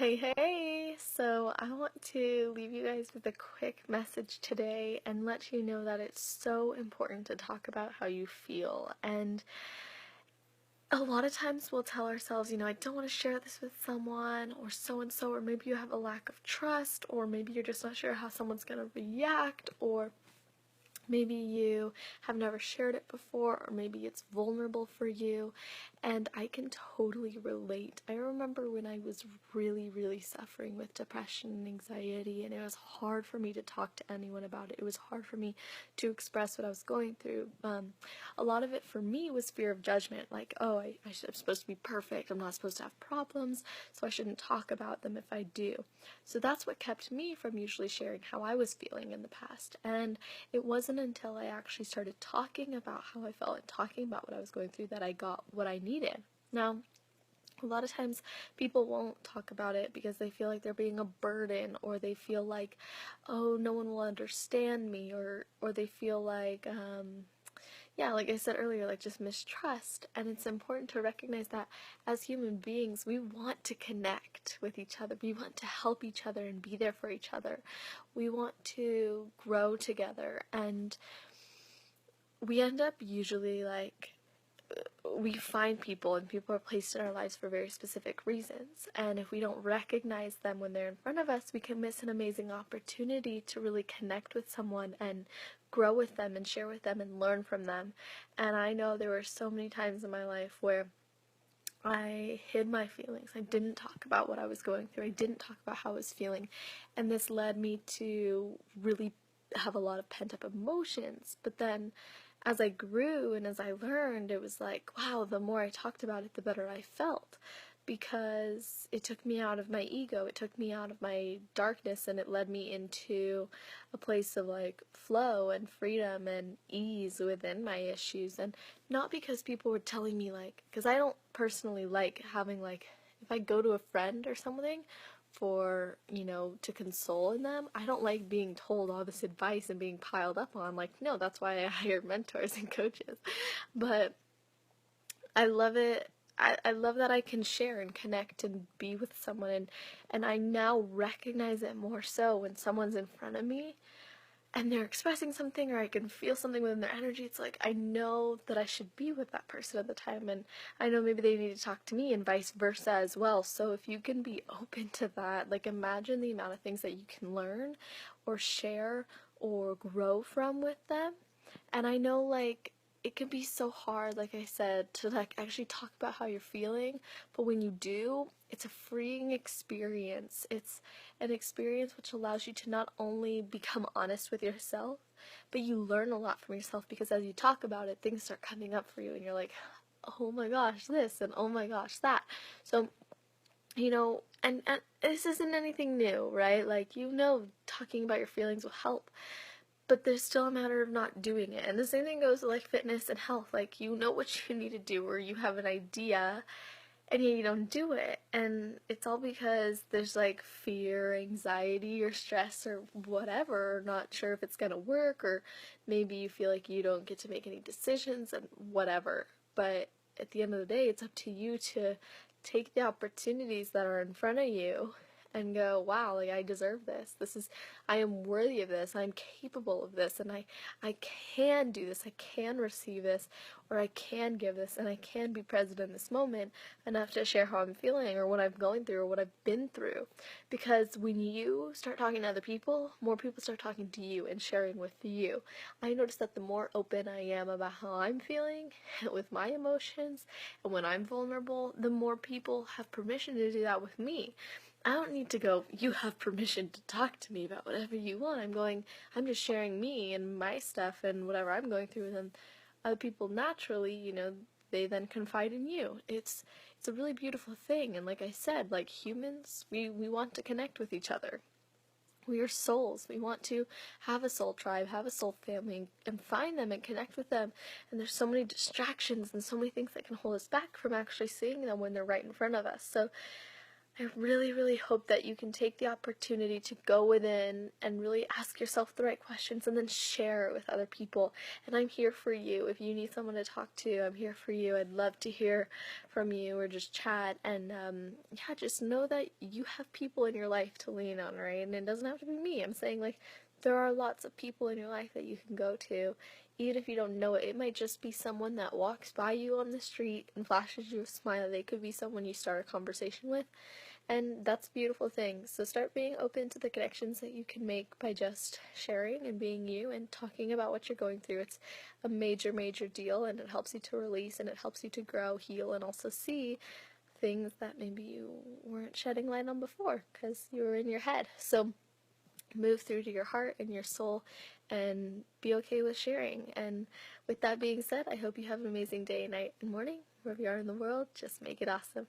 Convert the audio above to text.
Hey, so I want to leave you guys with a quick message today and let you know that it's so important to talk about how you feel. And a lot of times we'll tell ourselves, I don't want to share this with someone or so and so, or maybe you have a lack of trust, or maybe you're just not sure how someone's going to react, or maybe you have never shared it before, or maybe it's vulnerable for you, and I can totally relate. I remember when I was really suffering with depression and anxiety, and it was hard for me to talk to anyone about it. It was hard for me to express what I was going through. A lot of it for me was fear of judgment, like, oh, I'm supposed to be perfect, I'm not supposed to have problems, so I shouldn't talk about them if I do. So that's what kept me from usually sharing how I was feeling in the past. And it wasn't until I actually started talking about how I felt and talking about what I was going through that I got what I needed. Now, a lot of times people won't talk about it because they feel like they're being a burden, or they feel like, oh, no one will understand me, or they feel like, like I said earlier, like just mistrust. And it's important to recognize that as human beings, we want to connect with each other. We want to help each other and be there for each other. We want to grow together, and we end up usually we find people, and people are placed in our lives for very specific reasons. And if we don't recognize them when they're in front of us, we can miss an amazing opportunity to really connect with someone and grow with them and share with them and learn from them. And I know there were so many times in my life where I hid my feelings. I didn't talk about what I was going through. I didn't talk about how I was feeling. And this led me to really have a lot of pent-up emotions. But then as I grew and as I learned, it was like, wow, the more I talked about it, the better I felt. Because it took me out of my ego, it took me out of my darkness, and it led me into a place of flow and freedom and ease within my issues. And not because people were telling me because I don't personally like having if I go to a friend or something for, to console in them, I don't like being told all this advice and being piled up on. No, that's why I hire mentors and coaches. But I love it. I love that I can share and connect and be with someone, and I now recognize it more so when someone's in front of me and they're expressing something, or I can feel something within their energy. It's like I know that I should be with that person at the time, and I know maybe they need to talk to me, and vice versa as well. So if you can be open to that, imagine the amount of things that you can learn or share or grow from with them. And I know it can be so hard, like I said, to actually talk about how you're feeling, but when you do, it's a freeing experience. It's an experience which allows you to not only become honest with yourself, but you learn a lot from yourself, because as you talk about it, things start coming up for you, and you're like, oh my gosh, this, and oh my gosh, that. So, and this isn't anything new, right? Talking about your feelings will help. But there's still a matter of not doing it. And the same thing goes with fitness and health. You know what you need to do, or you have an idea and yet you don't do it. And it's all because there's fear, anxiety, or stress, or whatever, or not sure if it's gonna work, or maybe you feel like you don't get to make any decisions, and whatever. But at the end of the day, it's up to you to take the opportunities that are in front of you and go, wow, I deserve this. I am worthy of this. I'm capable of this, and I can do this. I can receive this, or I can give this, and I can be present in this moment enough to share how I'm feeling, or what I'm going through, or what I've been through. Because when you start talking to other people, more people start talking to you and sharing with you. I notice that the more open I am about how I'm feeling with my emotions, and when I'm vulnerable, the more people have permission to do that with me. I don't need to go, you have permission to talk to me about whatever you want. I'm just sharing me and my stuff and whatever I'm going through, and then other people naturally, they then confide in you. It's a really beautiful thing. And like I said, humans, we want to connect with each other. We are souls. We want to have a soul tribe, have a soul family, and find them and connect with them. And there's so many distractions and so many things that can hold us back from actually seeing them when they're right in front of us. So I really, really hope that you can take the opportunity to go within and really ask yourself the right questions and then share it with other people. And I'm here for you. If you need someone to talk to, I'm here for you. I'd love to hear from you or just chat. And yeah, just know that you have people in your life to lean on, right? And it doesn't have to be me. I'm saying, like, there are lots of people in your life that you can go to. Even if you don't know it, it might just be someone that walks by you on the street and flashes you a smile. They could be someone you start a conversation with, and that's a beautiful thing. So start being open to the connections that you can make by just sharing and being you and talking about what you're going through. It's a major, major deal, and it helps you to release, and it helps you to grow, heal, and also see things that maybe you weren't shedding light on before because you were in your head. So move through to your heart and your soul and be okay with sharing. And with that being said, I hope you have an amazing day, night, and morning, wherever you are in the world. Just make it awesome.